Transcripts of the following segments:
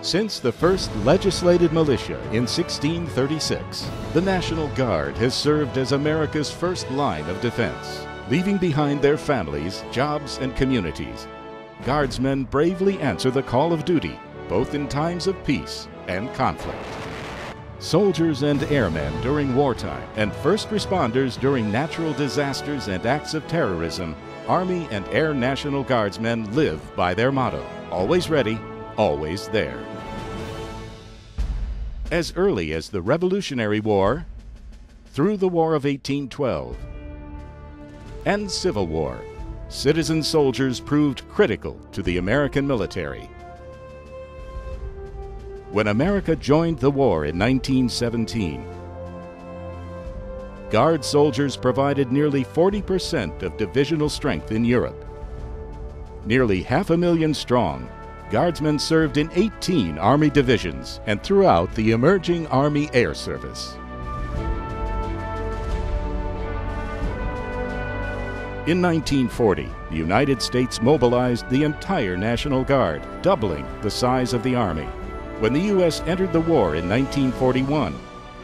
Since the first legislated militia in 1636, the National Guard has served as America's first line of defense. Leaving behind their families, jobs, and communities, Guardsmen bravely answer the call of duty, both in times of peace and conflict. Soldiers and airmen during wartime, and first responders during natural disasters and acts of terrorism, Army and Air National Guardsmen live by their motto, always ready, always there. As early as the Revolutionary War, through the War of 1812, and Civil War, citizen soldiers proved critical to the American military. When America joined the war in 1917, Guard soldiers provided nearly 40% of divisional strength in Europe. Nearly 500,000 strong, Guardsmen served in 18 Army divisions and throughout the emerging Army Air Service. In 1940, the United States mobilized the entire National Guard, doubling the size of the Army. When the U.S. entered the war in 1941,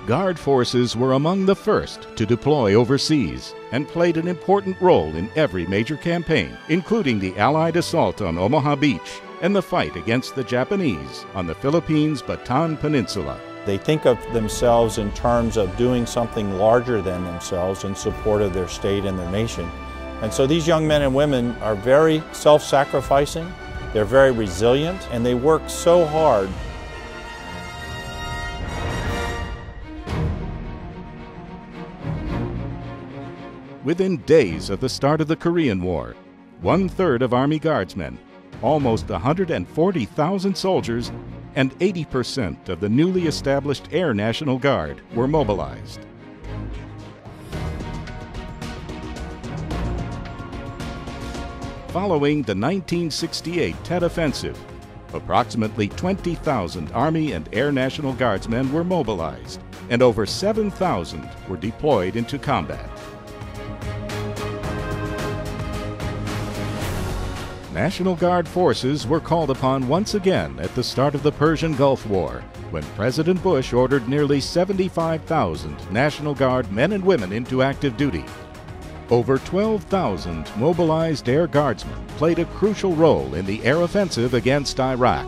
Guard forces were among the first to deploy overseas and played an important role in every major campaign, including the Allied assault on Omaha Beach and the fight against the Japanese on the Philippines' Bataan Peninsula. They think of themselves in terms of doing something larger than themselves in support of their state and their nation. And so these young men and women are very self-sacrificing, they're very resilient, and they work so hard. Within days of the start of the Korean War, 1/3 of Army Guardsmen, almost 140,000 soldiers, and 80% of the newly established Air National Guard were mobilized. Following the 1968 Tet Offensive, approximately 20,000 Army and Air National Guardsmen were mobilized, and over 7,000 were deployed into combat. National Guard forces were called upon once again at the start of the Persian Gulf War, when President Bush ordered nearly 75,000 National Guard men and women into active duty. Over 12,000 mobilized Air Guardsmen played a crucial role in the air offensive against Iraq.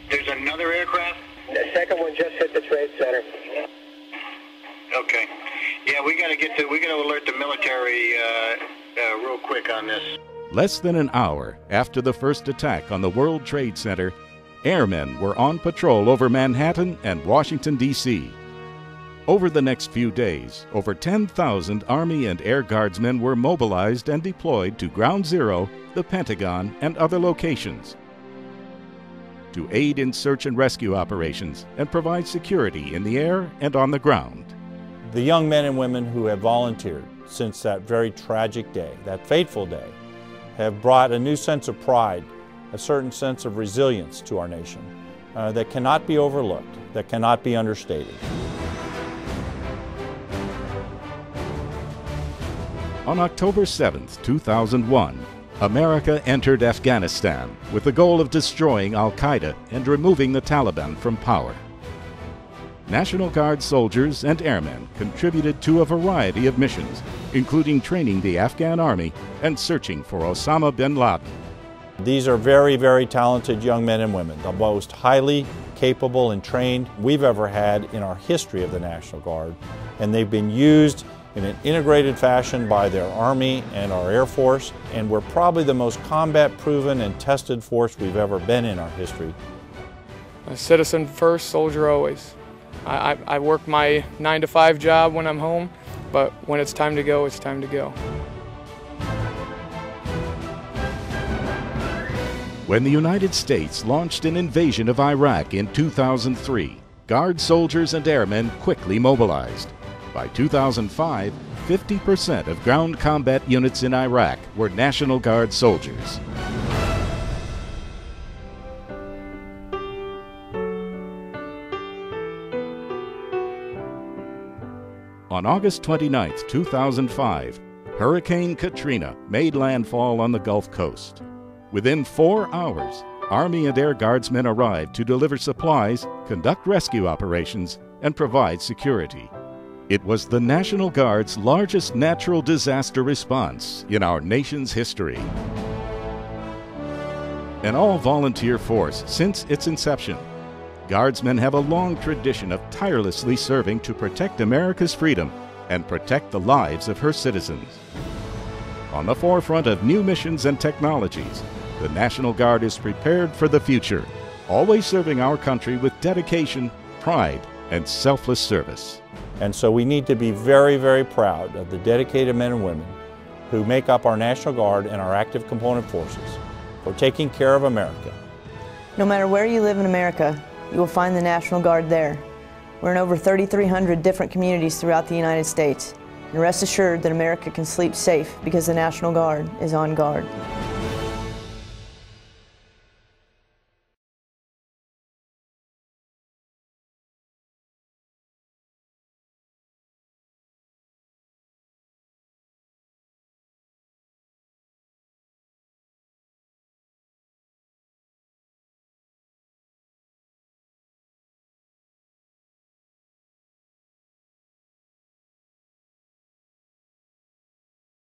There's another aircraft? The second one just hit the trade center. Okay. Yeah, we gotta alert the military real quick on this. Less than an hour after the first attack on the World Trade Center, airmen were on patrol over Manhattan and Washington, D.C. Over the next few days, over 10,000 Army and Air Guardsmen were mobilized and deployed to Ground Zero, the Pentagon, and other locations to aid in search and rescue operations and provide security in the air and on the ground. The young men and women who have volunteered since that very tragic day, that fateful day, have brought a new sense of pride, a certain sense of resilience to our nation that cannot be overlooked, that cannot be understated. On October 7, 2001, America entered Afghanistan with the goal of destroying al-Qaeda and removing the Taliban from power. National Guard soldiers and airmen contributed to a variety of missions, including training the Afghan army and searching for Osama bin Laden. These are very, very talented young men and women, the most highly capable and trained we've ever had in our history of the National Guard, and they've been used in an integrated fashion by their Army and our Air Force, and we're probably the most combat-proven and tested force we've ever been in our history. A citizen first, soldier always. I work my 9-to-5 job when I'm home, but when it's time to go, it's time to go. When the United States launched an invasion of Iraq in 2003, Guard soldiers and airmen quickly mobilized. By 2005, 50% of ground combat units in Iraq were National Guard soldiers. On August 29, 2005, Hurricane Katrina made landfall on the Gulf Coast. Within 4 hours, Army and Air Guardsmen arrived to deliver supplies, conduct rescue operations, and provide security. It was the National Guard's largest natural disaster response in our nation's history. An all-volunteer force since its inception, Guardsmen have a long tradition of tirelessly serving to protect America's freedom and protect the lives of her citizens. On the forefront of new missions and technologies, the National Guard is prepared for the future, always serving our country with dedication, pride, and selfless service. And so we need to be very, very proud of the dedicated men and women who make up our National Guard and our active component forces for taking care of America. No matter where you live in America, you will find the National Guard there. We're in over 3,300 different communities throughout the United States. And rest assured that America can sleep safe because the National Guard is on guard.